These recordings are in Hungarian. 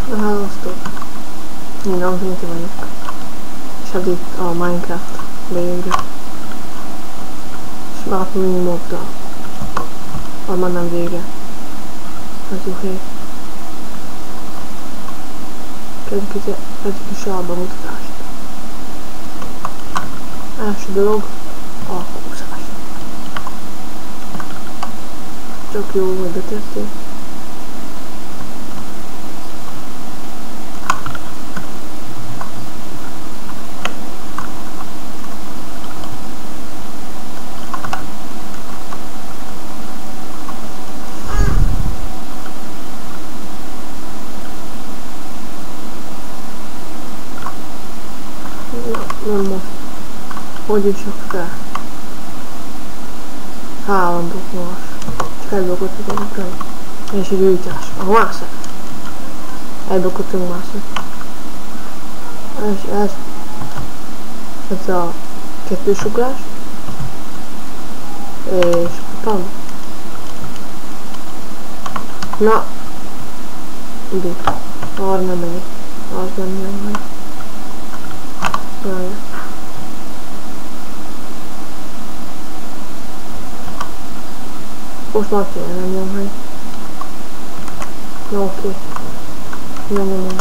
Na hálóztok. Én Anfinity vagyok. És hát itt a Minecraft leírja. És már mindig mobda. Már nem vége. Az jó hely. Kezdjük is a bemutatást. Első dolog a kúszás. Csak jó, hogy betértél. Nem most. Hogy is csak fel? Állandók most. Csak egy blokkot tudunk tenni. És egy gyűjtás. A mászak. Egy blokkot tudunk mászni. És ez a kettős ugrás. És utána. Na. Ide. Arra nem megyek. Az nem megy. Jaj. Most már tényleg nem jön hely. Jó, oké. Nyomás.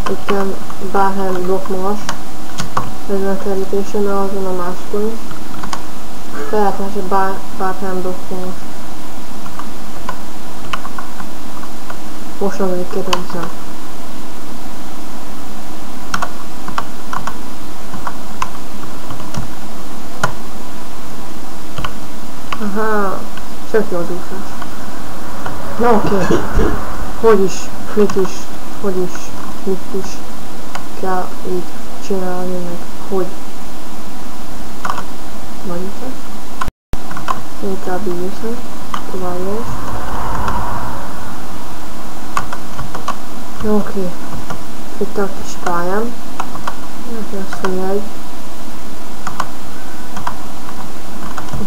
Itt bárhány blokk magas ezen a kerítésen, azon a másikon is. Tehát bárhány blokk magas. Most van még 200. Aha, csak jó dúsás. Na oké. Hogy is, mit is, hogy is, mit is kell így csinálni, meg hogy mondjuk. Inkább így viszont, továbbra is. Jó, oké. Itt a kis pályám. Neki azt mondja egy.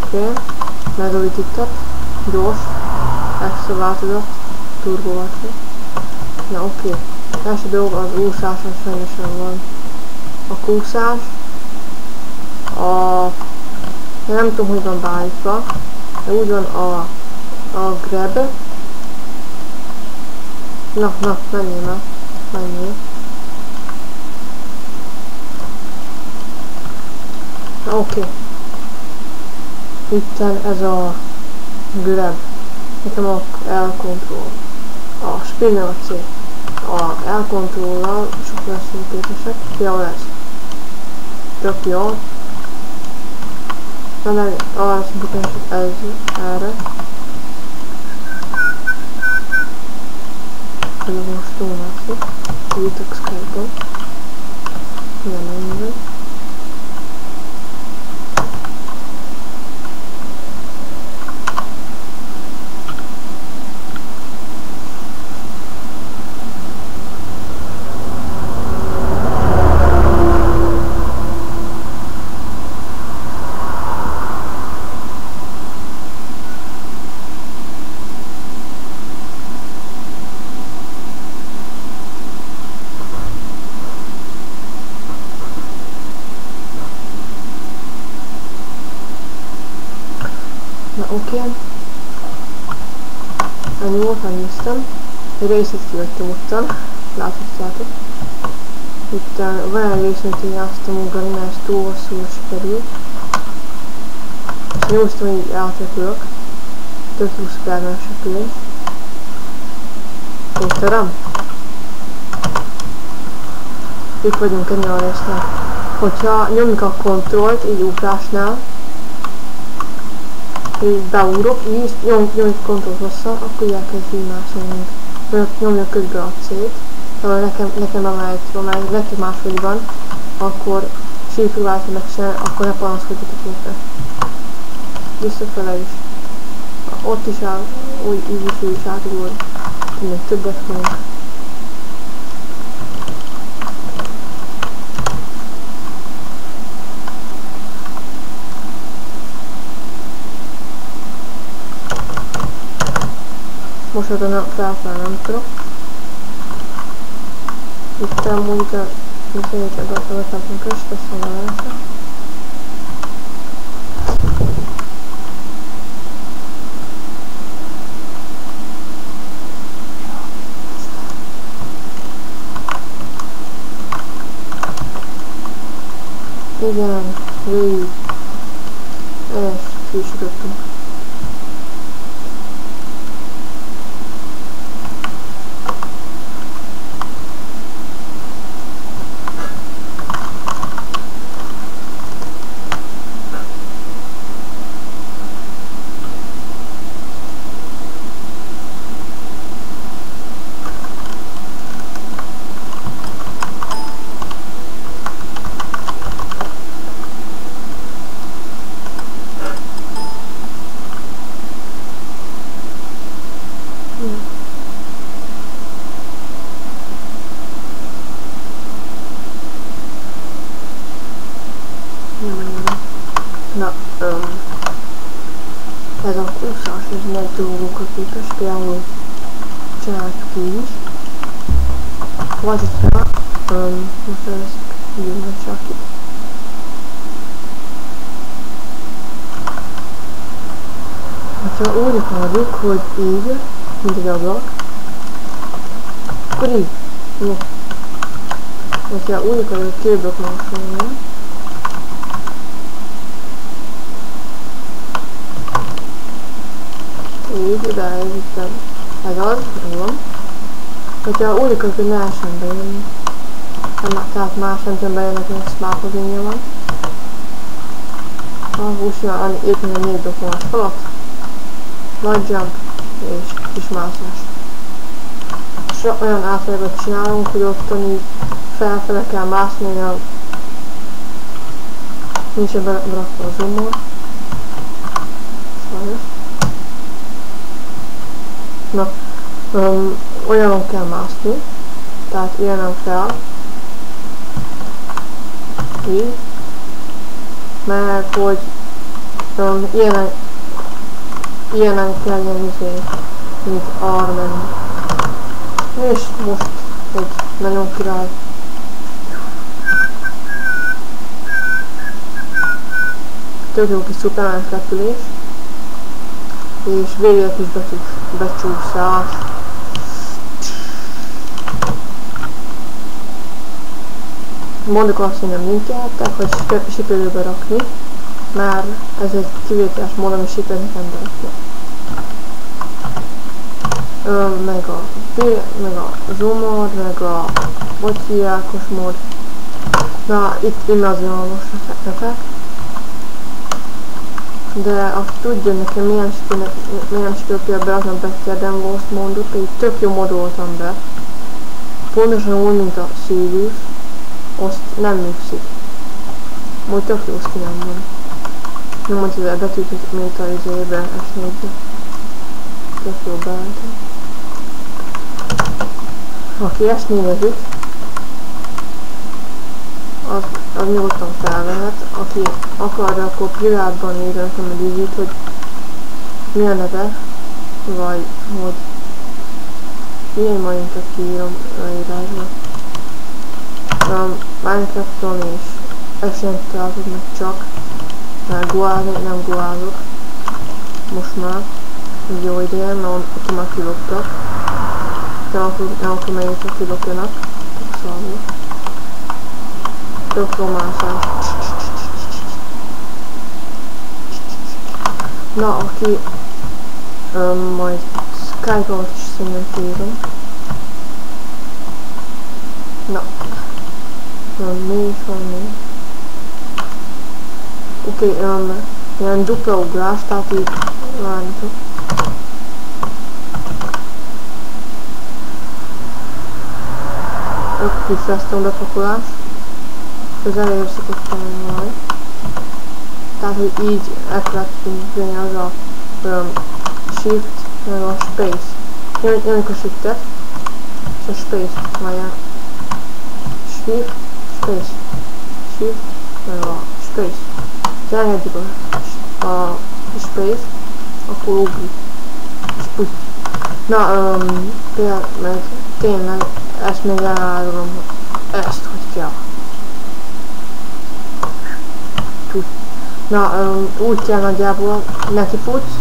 Oké. Megrövidített. Gyors. Extra változat. Turbo változat. Na oké. Első dolog az úszáson sajnosan van. A kúszás. Nem tudom, hogy van beállítva. De úgy van a grab. Na, menjél már. Menjél. Na oké. Itten ez a grab. Nekem a L-control. A spinner a C. A L-controllal sok leszünk képesek. Jó ez. Tök jó. Na meg az butások ez erre. Ez most túl látszik. Jutok Skype-on. Nem ennyivel. Na oké. Ennyi volt, megnéztem. Egy részét kivettem ottan. Láthatjátok. Itt van egy rész, amit én játszottam ugrani, mert ez túl hosszú sikerült. És nyúztam, hogy átrepülök. Tök jó szupermen repülés. Kóterem. Itt vagyunk ennél a résznél. Hogyha nyomjuk a kontrollt, így ugrásnál, és beugrok, így nyomjuk kontrollt hosszan, akkor így elkezd így másolni. Nyomjuk közben a C-t, nekem már legtöbb máshogy van, akkor sípróbáltam meg se, akkor ne panaszkodjatok érte. Visszafele is. ott is úgy is átugol, hogy még többet fogunk. Most oda felfelé nem tudok. Itt amúgy a viszonyítja a közt, azt mondom először. Igen, végig. És kisütöttünk. Na, ez a 20-as, ez nagy dolgokra képes, például csináltuk így is. Vagy hogyha, most ezt jönne csak itt. Hogyha úgy akarjuk, hogy így, mint egy ablak, akkor így. Jó. Hogyha úgy akarjuk, hogy két megszólni, így, de ez az, ez van. Hogyha úgy akarjuk, hogy ne essen bejönni, tehát más nem tudom bejönni, hogy smart pozinja van. Úgy csinál, éppen egy 4 dokumás falat, nagy jump és kis mászás. És olyan átlagot csinálunk, hogy ottan így felfele kell mászni, nincs berakva a zoomon. Sajnos. Na, olyanon kell mászni, tehát ilyenem fel, így, mert hogy ilyenen kell ilyen mint arra menni. És most egy nagyon király. Tök jó kis szuperman repülés. És végre kis becsúszás. Mondjuk azt, hogy nem linkeltek, hogy sikerül berakni, mert ez egy kivételes mód, ami sikerül nekem berakni. Meg a zoom mód, meg a bocsiákos mód. Na, itt imazolamos effekt. De aki tudja nekem milyen sikerül például berakni a Backyard Ghost módot, pedig tök jó modoltam be. Pontosan úgy, mint a Sirius, azt nem műkszik. Majd tök jó skinem van. Nem mondja, hogy a betűt, mint a izébe esnékbe. Tök jó beálltam. Aki ezt nézik, az nyugodtan felvehet. Aki akarja, akkor privátban írja nekem egy izét, hogy milyen neve, vagy hogy milyen marintot kiírom leírásba. Minecrafton és esélyt találkozok meg csak, mert goázni nem goázok. Most már jó ideje, mert ott már kiloptak. Nem akkor megírtak, kilopjanak. Tök szarul. Tök romászás. Na, aki majd Skype-ot is szerintem kiírom. Na. Mi is van még? Oké, ilyen dupla ugrás, tehát így várjátok. Kifresztem bepakolás. Ez elég szokottam majd. Tehát, hogy így el kellett vinni az a Shift, meg a Space. Nyomjuk a Shiftet, és a Space várjál. Shift, Space. Shift, meg a Space. Ha elengedjük a Space, akkor ugrik. És puty. Na, például meg tényleg ezt még elárulom, ezt hogy kell. Na, úgy kell nagyjából nekifutsz,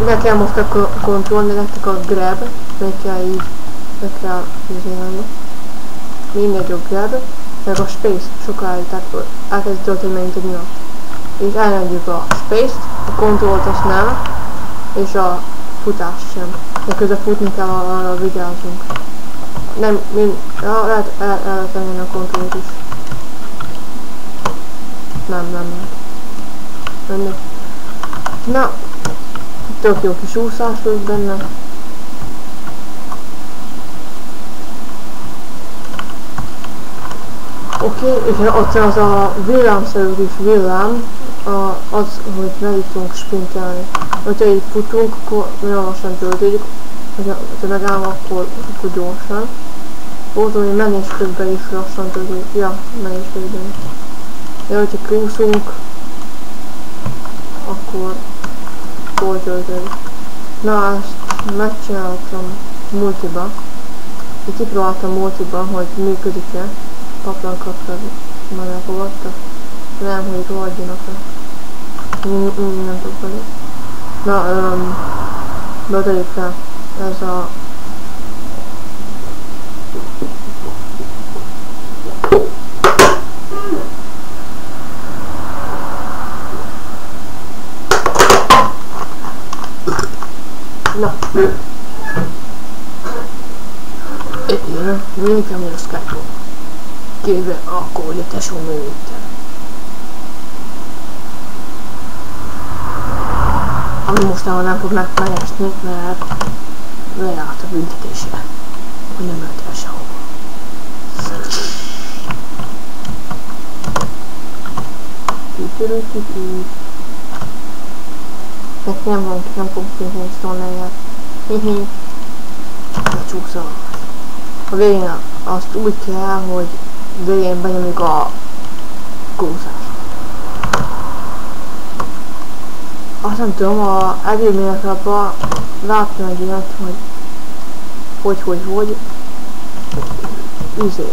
meg kell most a control, nektek a grab, meg kell így, meg kell izélni. Mindegy a grab, meg a space sokáig, tehát elkezd tölteni megint egy nyilat. És elengedjük a space-t, a controlt azt nem, és a futást sem. De közben futni kell, arra vigyázzunk. Nem, lehet eltenni a controlt is. Nem lehet. Na, tök jó kis úszás volt benne. Oké, és ott az a villámszerű kis villám, az, hogy meg tudunk sprintelni. Hogyha így futunk, akkor nagyon lassan töltődik, hogyha megállom, akkor gyorsan. Volt, hogy menés közben is lassan töltődik. Ja, menés közben is. De hogyha kiúszunk, akkor hol töltődik. Na, ezt megcsináltam multiba. Így kipróbáltam multiba, hogy működik-e. Paplan kaptad, már elfogadta. Nem, hogy rohadjanak-e. Nem tudok belé. Na, betegyük fel. Ez a... Na. Igen, nekem a Skype-on. Kéve akkor, hogy a tesó művétel. Ami mostanában nem fog megesni, mert lejárt a büntetése. Hogy nem ölt el sehova. Nekem nem fog kérni Stone-nejjel. Becsúszol. A végén azt úgy kell, hogy végén benyomjuk a kúszást. Azt nem tudom, a edőményekben láttam egy ilyet, hogy izé.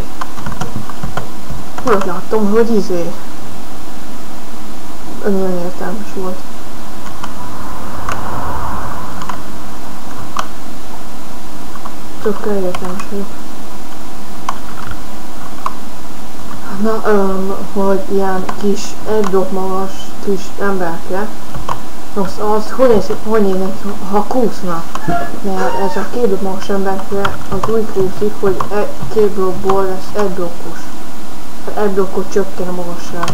Hogy láttam, hogy izé. Nagyon értelmes volt. Tökkel értelmes vagyok. Na, hogy ilyen kis egy blokk magas kis emberke, most az hogy néznek, ha kúszna? Mert ez a két blokk magas emberke az úgy kúszik, hogy két blokkból lesz egy blokkos. Egy blokkot csökken a magasság.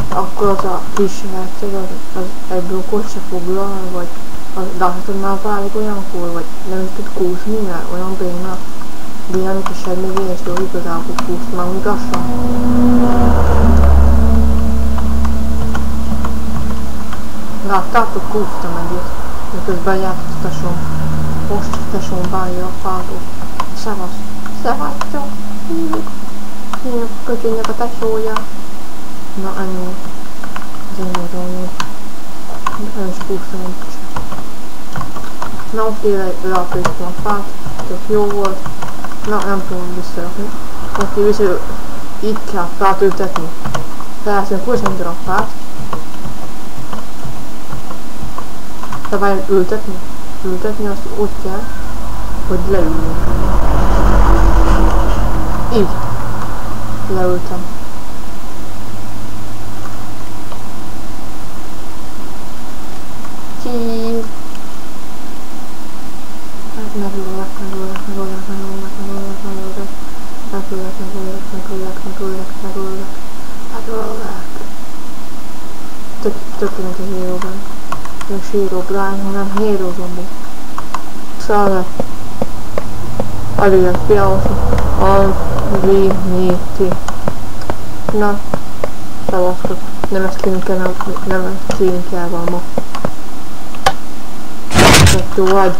Akkor az a kis herceg az egy blokkot se foglal, vagy de azt már válik olyankor, vagy nem is tud kúszni, mert olyan béna. Bénának is egy még én is jól igazából kúszni, már úgy lassan. Láttátok, kúsztam egyet, miközben járt a tesóm. Most a tesóm várja a fától. Szevasz! Szevasztok! Hívjuk! Hívjuk a köcsénynek a tesója. Na, ennyi. Ez ennyi dolgok. Nem is kúsztam egy kicsit. Na, ott leaprítom a fát, tök jó volt. Na, nem tudom visszarakni. Oké, viszont itt kell fát ültetni. Felszín 20 darab fát. De várjunk, ültetni? Ültetni azt úgy kell, hogy leüljünk. Így. Leültem. Csííííí. Megölök. Tökéletes a héróban. Nem síró lány, hanem héró zombi. Szóval előjött például Unlimited. Na, szavaztok. Nem ezt kérünk el, nem ezt kérünk el van ma. Tök jó vagy.